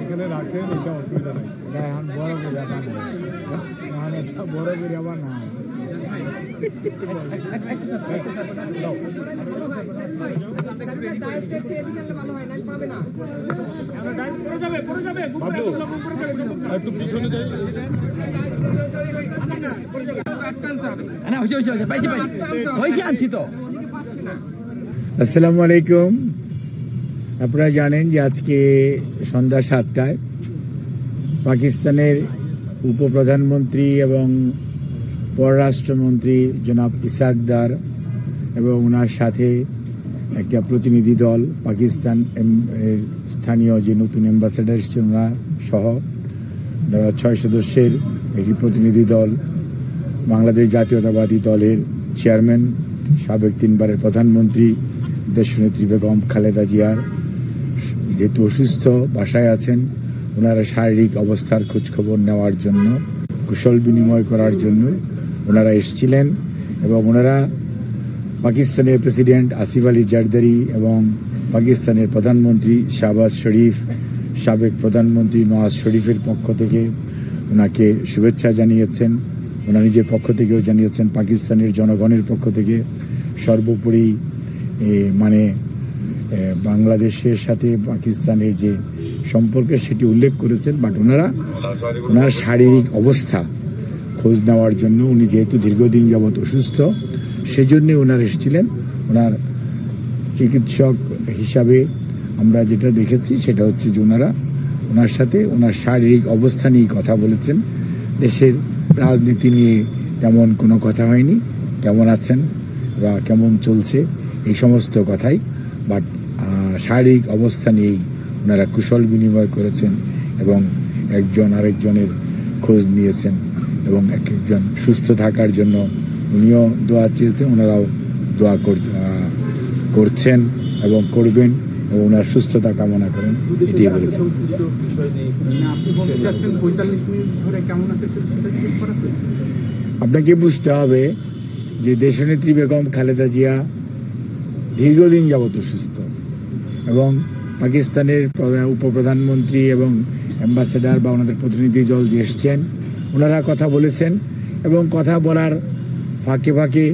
এখানে রাখেন, এটা অসুবিধা নাই। এটা এখন বড় করে ব্যাপার না, এখন একটা বড় করে আবার না। একটু পিছনে যাই। আসসালামু আলাইকুম। আপনারা জানেন যে আজকে সন্ধ্যা 7টায় পাকিস্তানের উপপ্রধানমন্ত্রী এবং পররাষ্ট্রমন্ত্রী জনাব ইসাক দার এবং ওনার সাথে একটা প্রতিনিধি দল, পাকিস্তান স্থানীয় যে নতুন অ্যাম্বাসেডার এসেছেন ওনারা সহ 6 সদস্যের একটি প্রতিনিধি দল, বাংলাদেশ জাতীয়তাবাদী দলের চেয়ারম্যান, সাবেক 3 বারের প্রধানমন্ত্রী দেশনেত্রী বেগম খালেদা জিয়ার যেহেতু অসুস্থ, বাসায় আছেন, ওনারা শারীরিক অবস্থার খোঁজখবর নেওয়ার জন্য, কুশল বিনিময় করার জন্য ওনারা এসেছিলেন। এবং ওনারা পাকিস্তানের প্রেসিডেন্ট আসিফ আলী জারদারি এবং পাকিস্তানের প্রধানমন্ত্রী শাহবাজ শরীফ, সাবেক প্রধানমন্ত্রী নওয়াজ শরীফের পক্ষ থেকে ওনাকে শুভেচ্ছা জানিয়েছেন। ওনার নিজের পক্ষ থেকেও জানিয়েছেন, পাকিস্তানের জনগণের পক্ষ থেকে। সর্বোপরি মানে বাংলাদেশের সাথে পাকিস্তানের যে সম্পর্কে সেটি উল্লেখ করেছেন। বাট ওনার শারীরিক অবস্থা খোঁজ নেওয়ার জন্য, উনি যেহেতু দীর্ঘদিন যাবৎ অসুস্থ, সেজন্যে ওনার এসেছিলেন। ওনার চিকিৎসক হিসাবে আমরা যেটা দেখেছি সেটা হচ্ছে যে ওনার সাথে ওনার শারীরিক অবস্থা নিয়ে কথা বলেছেন। দেশের রাজনীতি নিয়ে তেমন কোনো কথা হয়নি, কেমন আছেন বা কেমন চলছে এই সমস্ত কথাই। বাট শারীরিক অবস্থা নিয়েই ওনারা কুশল বিনিময় করেছেন এবং একজন আরেকজনের খোঁজ নিয়েছেন এবং একজন সুস্থ থাকার জন্য উনিও দোয়া চেয়েছেন, ওনারাও দোয়া করছেন এবং করবেন এবং ওনার সুস্থতা কামনা করেন, এটি বলেছেন। আপনাকে বুঝতে হবে যে দেশনেত্রী বেগম খালেদা জিয়া দীর্ঘদিন যাবত অসুস্থ এবং পাকিস্তানের উপপ্রধানমন্ত্রী এবং অ্যাম্বাসেডার বা ওনাদের প্রতিনিধি দল যে এসছেন, ওনারা কথা বলেছেন এবং কথা বলার ফাঁকে ফাঁকে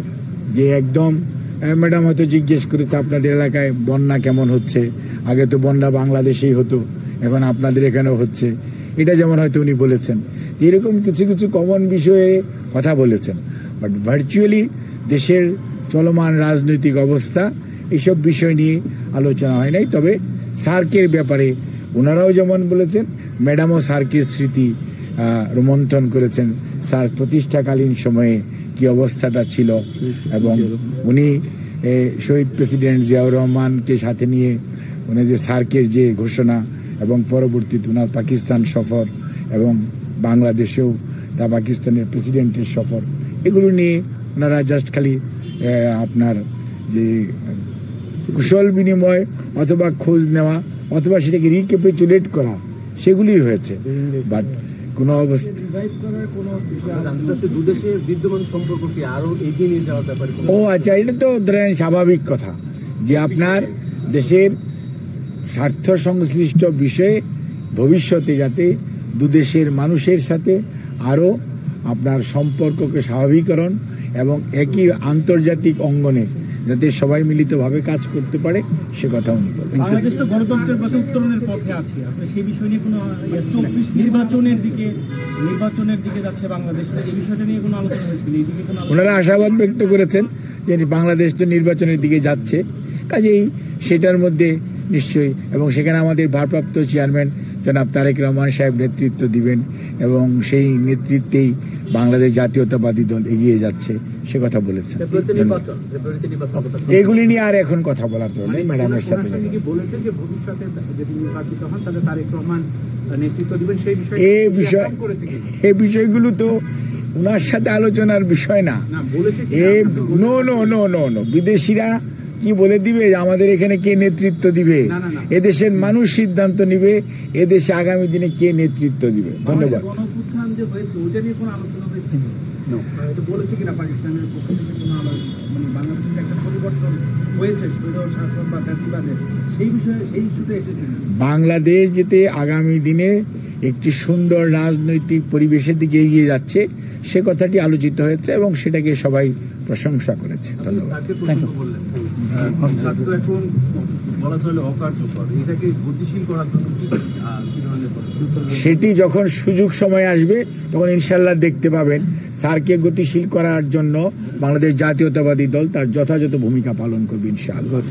যে একদম ম্যাডাম হয়তো জিজ্ঞেস করেছে আপনাদের এলাকায় বন্যা কেমন হচ্ছে, আগে তো বন্যা বাংলাদেশেই হতো, এখন আপনাদের এখানেও হচ্ছে, এটা যেমন হয়তো উনি বলেছেন। এরকম কিছু কিছু কমন বিষয়ে কথা বলেছেন। বাট ভার্চুয়ালি দেশের চলমান রাজনৈতিক অবস্থা এইসব বিষয় নিয়ে আলোচনা হয় নাই। তবে সার্কের ব্যাপারে ওনারাও যেমন বলেছেন, ম্যাডামও সার্কের স্মৃতি রোমন্থন করেছেন, সার্ক প্রতিষ্ঠাকালীন সময়ে কি অবস্থাটা ছিল এবং উনি শহীদ প্রেসিডেন্ট জিয়াউর রহমানকে সাথে নিয়ে উনি যে সার্কের যে ঘোষণা এবং পরবর্তীতে ওনার পাকিস্তান সফর এবং বাংলাদেশেও তা পাকিস্তানের প্রেসিডেন্টের সফর, এগুলো নিয়ে ওনারা জাস্ট খালি আপনার যে কুশল বিনিময় অথবা খোঁজ নেওয়া অথবা সেটাকে রিক্যাপিচুলেট করা, সেগুলি হয়েছে। বাট কোনো অবস্থা ও আচ্ছা, এটা তো ধরেন স্বাভাবিক কথা যে আপনার দেশের স্বার্থ সংশ্লিষ্ট বিষয়ে ভবিষ্যতে যাতে দুদেশের মানুষের সাথে আরও আপনার সম্পর্ককে স্বাভাবিকরণ এবং একই আন্তর্জাতিক অঙ্গনে যাতে সবাই মিলিতভাবে কাজ করতে পারে, সে কথা উনি বলেন। বাংলাদেশ তো গণতন্ত্রের পথে উত্তরণের পথে আছে, আপনি সেই বিষয় নিয়ে কোনো নির্বাচনের দিকে যাচ্ছে বাংলাদেশ, এই বিষয়টা নিয়ে কোনো আলোচনা হয়েছিল? এইদিকে কোনো ওনারা আশাবাদ ব্যক্ত করেছেন যে বাংলাদেশ তো নির্বাচনের দিকে যাচ্ছে, কাজেই সেটার মধ্যে নিশ্চয়ই, এবং সেখানে আমাদের ভারপ্রাপ্ত চেয়ারম্যান জনাব তারেক রহমান সাহেব নেতৃত্ব দিবেন এবং সেই নেতৃত্বেই বাংলাদেশ জাতীয়তাবাদী দল এগিয়ে যাচ্ছে, সে কথা বলেছেন। এগুলি নিয়ে আর এখন কথা বলার তো নেই। ম্যাডামের সাথে এই বিষয়গুলো তো ওনার সাথে আলোচনার বিষয় না। নো, বিদেশিরা কি বলে দিবে আমাদের এখানে কে নেতৃত্ব দিবে? এদেশের মানুষ সিদ্ধান্ত নিবে এদেশে আগামী দিনে কে নেতৃত্ব দিবে। ধন্যবাদ। এটা বলেছে কিনা পাকিস্তানের পক্ষ থেকে কোনো মানে বাংলাদেশের একটা পরিবর্তন হয়েছে স্বৈর শাসন বা ফ্যাসিবাদের সেই বিষয়ে সেই ইস্যুতে এসেছিল? বাংলাদেশ যেতে আগামী দিনে একটি সুন্দর রাজনৈতিক পরিবেশের দিকে এগিয়ে যাচ্ছে সে কথাটি আলোচিত হয়েছে এবং সেটাকে সবাই প্রশংসা করেছে। ধন্যবাদ। স্যার তো এখন বলা চলে অকার্যকর, এটাকে গতিশীল করার জন্য কি ধরনের পদক্ষেপ? সেটি যখন সুযোগ সময় আসবে তখন ইনশাল্লাহ দেখতে পাবেন স্যারকে গতিশীল করার জন্য বাংলাদেশ জাতীয়তাবাদী দল তার যথাযথ ভূমিকা পালন করবে ইনশাআল্লাহ।